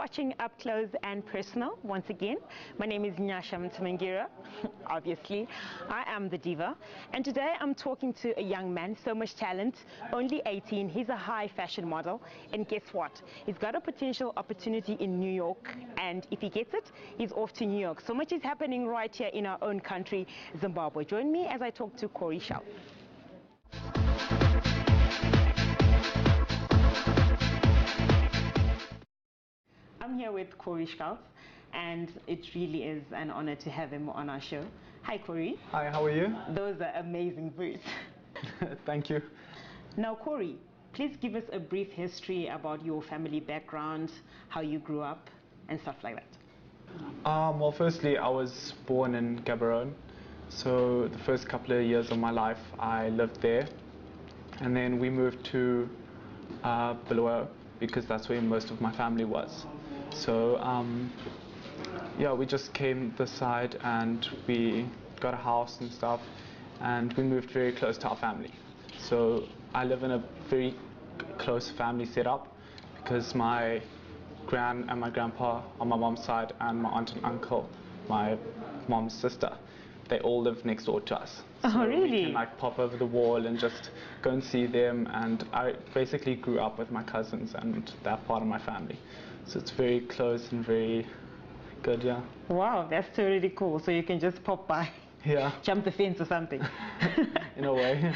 watching Up Close and Personal once again. My name is Nyasha Mtamangira, obviously. I am the diva, and today I'm talking to a young man, so much talent, only 18. He's a high fashion model, and guess what? He's got a potential opportunity in New York, and if he gets it, he's off to New York. So much is happening right here in our own country, Zimbabwe. Join me as I talk to Corey Schultz. I'm here with Corey Schultz, and it really is an honor to have him on our show. Hi, Corey. Hi, how are you? Those are amazing boots. Thank you. Now, Corey, please give us a brief history about your family background, how you grew up, and stuff like that. Well, firstly, I was born in Gaborone, so the first couple of years of my life I lived there, and then we moved to Bulawayo because that's where most of my family was. So yeah, we just came this side and we got a house and stuff, and we moved very close to our family. So I live in a very close family setup because my gran and my grandpa on my mom's side and my aunt and uncle, my mom's sister, they all live next door to us. Oh, so really? We can like pop over the wall and just go and see them, and I basically grew up with my cousins and that part of my family. So it's very close and very good, yeah. Wow, that's really cool. So you can just pop by, yeah, jump the fence or something. In a way.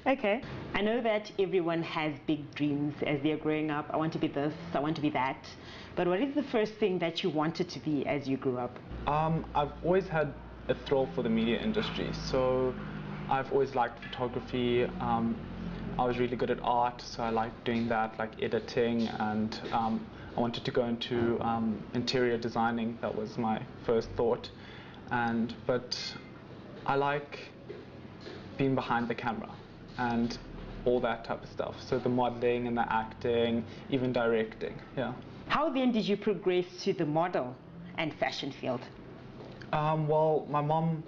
Okay. I know that everyone has big dreams as they're growing up. I want to be this, I want to be that. But what is the first thing that you wanted to be as you grew up? I've always had a thrill for the media industry. So I've always liked photography. I was really good at art, so I liked doing that, like editing, and I wanted to go into interior designing. That was my first thought. But I like being behind the camera and all that type of stuff. So the modeling and the acting, even directing, yeah. How then did you progress to the model and fashion field? Well, my mom,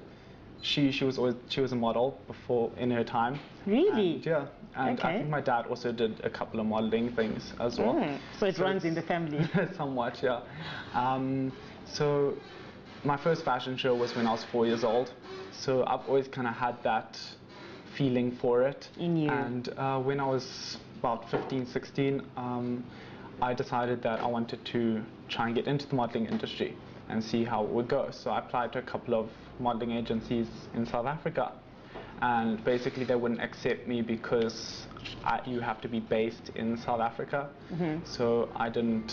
she was a model before in her time. Really? And, yeah. And Okay. I think my dad also did a couple of modeling things as well. So it runs in the family. Somewhat, yeah. So my first fashion show was when I was 4 years old. So I've always kind of had that feeling for it. In you. And when I was about 15, 16, I decided that I wanted to try and get into the modeling industry and see how it would go. So I applied to a couple of modeling agencies in South Africa. And basically they wouldn't accept me because you have to be based in South Africa. Mm-hmm. So I didn't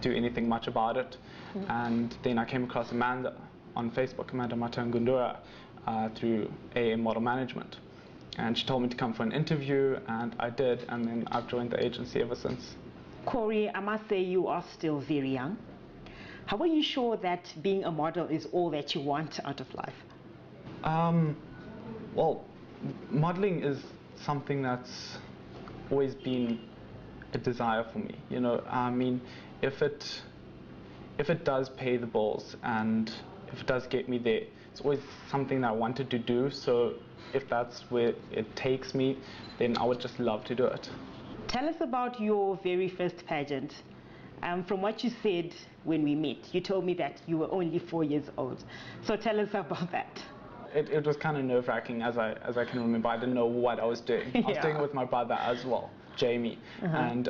do anything much about it. Mm-hmm. And then I came across Amanda on Facebook, Amanda Matangundura, through AM Model Management. And she told me to come for an interview, and I did, and then I've joined the agency ever since. Corey, I must say you are still very young. How are you sure that being a model is all that you want out of life? Well, modeling is something that's always been a desire for me. You know, I mean, if it does pay the bills and if it does get me there, it's always something that I wanted to do. So if that's where it takes me, then I would just love to do it. Tell us about your very first pageant. From what you said when we met, you told me that you were only 4 years old. So tell us about that. It was kind of nerve-wracking as I can remember. I didn't know what I was doing. I was doing it with my brother as well, Jamie, and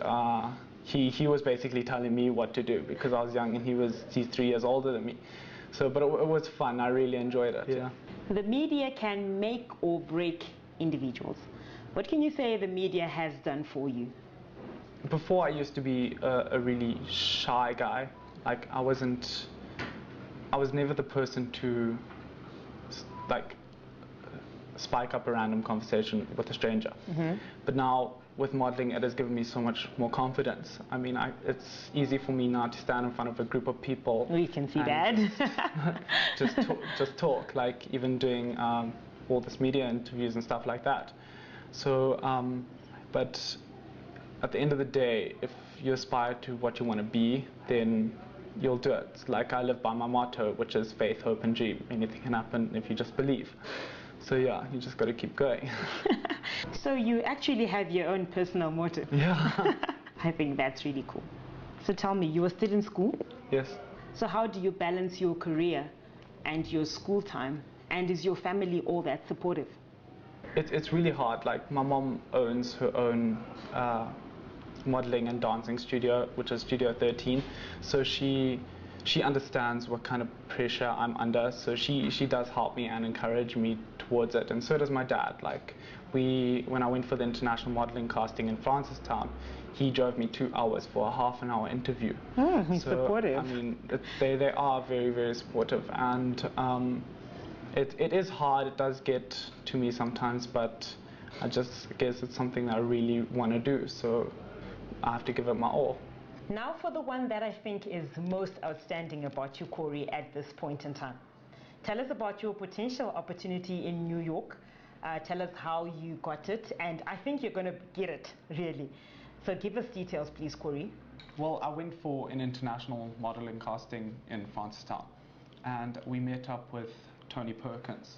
he was basically telling me what to do because I was young and he's 3 years older than me. So, but it was fun. I really enjoyed it. Yeah. The media can make or break individuals. What can you say the media has done for you? Before I used to be a really shy guy. Like I was never the person to like spike up a random conversation with a stranger. Mm-hmm. But now with modeling, it has given me so much more confidence. I mean, it's easy for me now to stand in front of a group of people. We can see that. just talk, like even doing all this media interviews and stuff like that. So, but at the end of the day, if you aspire to what you want to be, then you'll do it. Like I live by my motto, which is faith, hope, and dream. Anything can happen if you just believe. So yeah, you just got to keep going. So you actually have your own personal motto. Yeah. I think that's really cool. So tell me, you were still in school? Yes. So how do you balance your career and your school time? And is your family all that supportive? It's really hard. Like, my mom owns her own modeling and dancing studio, which is Studio 13. So she understands what kind of pressure I'm under. So she does help me and encourage me towards it. And so does my dad. Like, when I went for the international modeling casting in Francistown, he drove me 2 hours for a half-an-hour interview. He's So, supportive. I mean, they are very, very supportive. And it is hard. It does get to me sometimes, but I just guess it's something that I really want to do. So I have to give it my all. Now for the one that I think is most outstanding about you, Corey, at this point in time. Tell us about your potential opportunity in New York. Tell us how you got it, and I think you're going to get it, really. So give us details, please, Corey. Well, I went for an international modeling casting in Francistown, and we met up with Tony Perkins.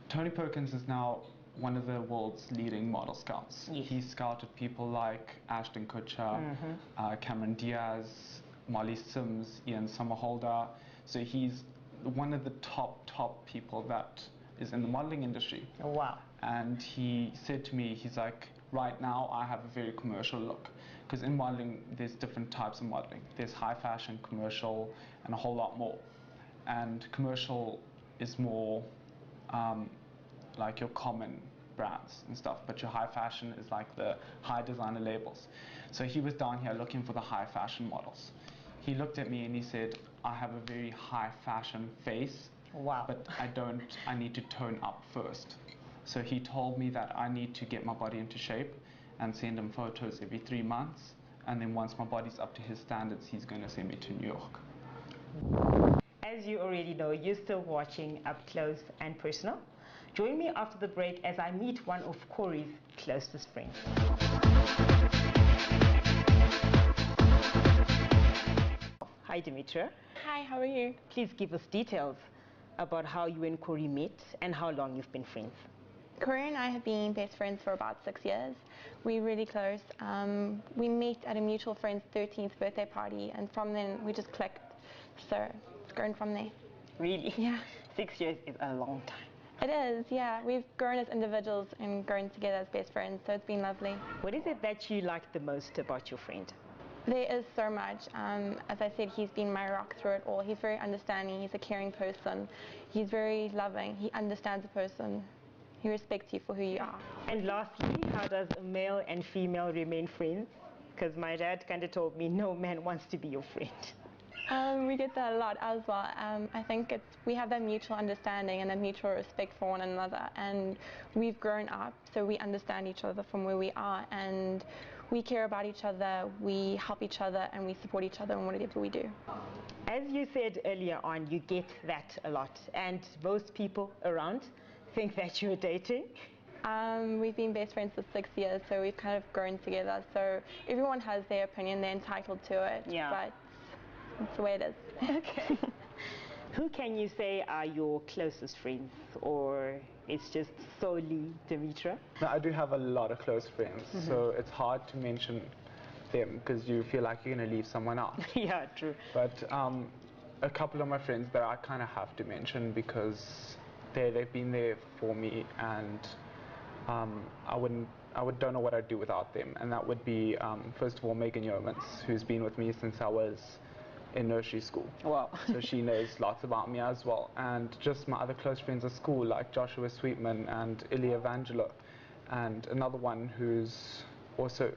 Tony Perkins is now one of the world's leading model scouts. Yes. He scouted people like Ashton Kutcher, Cameron Diaz, Molly Sims, Ian Somerhalder. So he's one of the top people that is in the modeling industry. Oh, wow. And he said to me, he's like, right now I have a very commercial look. Because in modeling, there's different types of modeling. There's high fashion, commercial, and a whole lot more. And commercial is more like your common brands and stuff, but your high fashion is like the high designer labels. So he was down here looking for the high fashion models. He looked at me and he said, I have a very high fashion face. Wow. But I need to tone up first. So he told me that I need to get my body into shape and send him photos every 3 months. And then once my body's up to his standards, he's going to send me to New York. As you already know, you're still watching Up Close and Personal. Join me after the break as I meet one of Corey's closest friends. Hi, Dimitra. Hi, how are you? Please give us details about how you and Corey met and how long you've been friends. Corey and I have been best friends for about 6 years. We're really close. We met at a mutual friend's 13th birthday party, and from then we just clicked. So it's grown from there. Really? Yeah. 6 years is a long time. It is, yeah. We've grown as individuals and grown together as best friends, so it's been lovely. What is it that you like the most about your friend? There is so much. As I said, he's been my rock through it all. He's very understanding. He's a caring person. He's very loving. He understands a person. He respects you for who you are. And lastly, how does a male and female remain friends? Because my dad kind of told me no man wants to be your friend. We get that a lot as well. I think we have that mutual understanding and a mutual respect for one another, and we've grown up, so we understand each other from where we are, and we care about each other, we help each other, and we support each other in whatever we do. As you said earlier on, you get that a lot, and most people around think that you're dating. We've been best friends for 6 years, so we've kind of grown together, so everyone has their opinion, they're entitled to it, yeah. But that's the way it is. Okay. Who can you say are your closest friends, or it's just solely Dimitra? No, I do have a lot of close friends, so it's hard to mention them because you feel like you're going to leave someone out. Yeah, true. But a couple of my friends that I kind of have to mention because they've been there for me, and don't know what I'd do without them. And that would be, first of all, Megan Yeomans, who's been with me since I was in nursery school. Wow. So she knows lots about me as well. And just my other close friends at school, like Joshua Sweetman and Ilya Evangelo, and another one who's also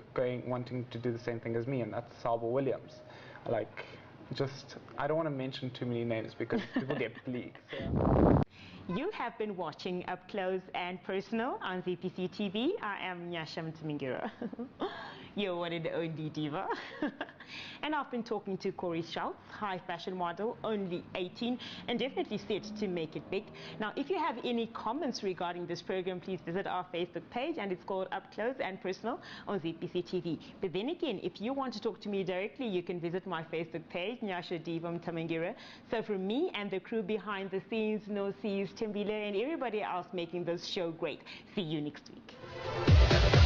wanting to do the same thing as me, and that's Salva Williams. I don't want to mention too many names because people get bleak. So. You have been watching Up Close and Personal on ZPC TV. I am Nyasha Mtamangira. Your one and only diva. And I've been talking to Corey Schultz, high fashion model, only 18, and definitely set to make it big. Now, if you have any comments regarding this program, please visit our Facebook page, and it's called Up Close and Personal on ZPC TV. But then again, if you want to talk to me directly, you can visit my Facebook page, Nyasha Diva Mtamangira. So from me and the crew behind the scenes, Nosi's, Timbile, and everybody else making this show great, see you next week.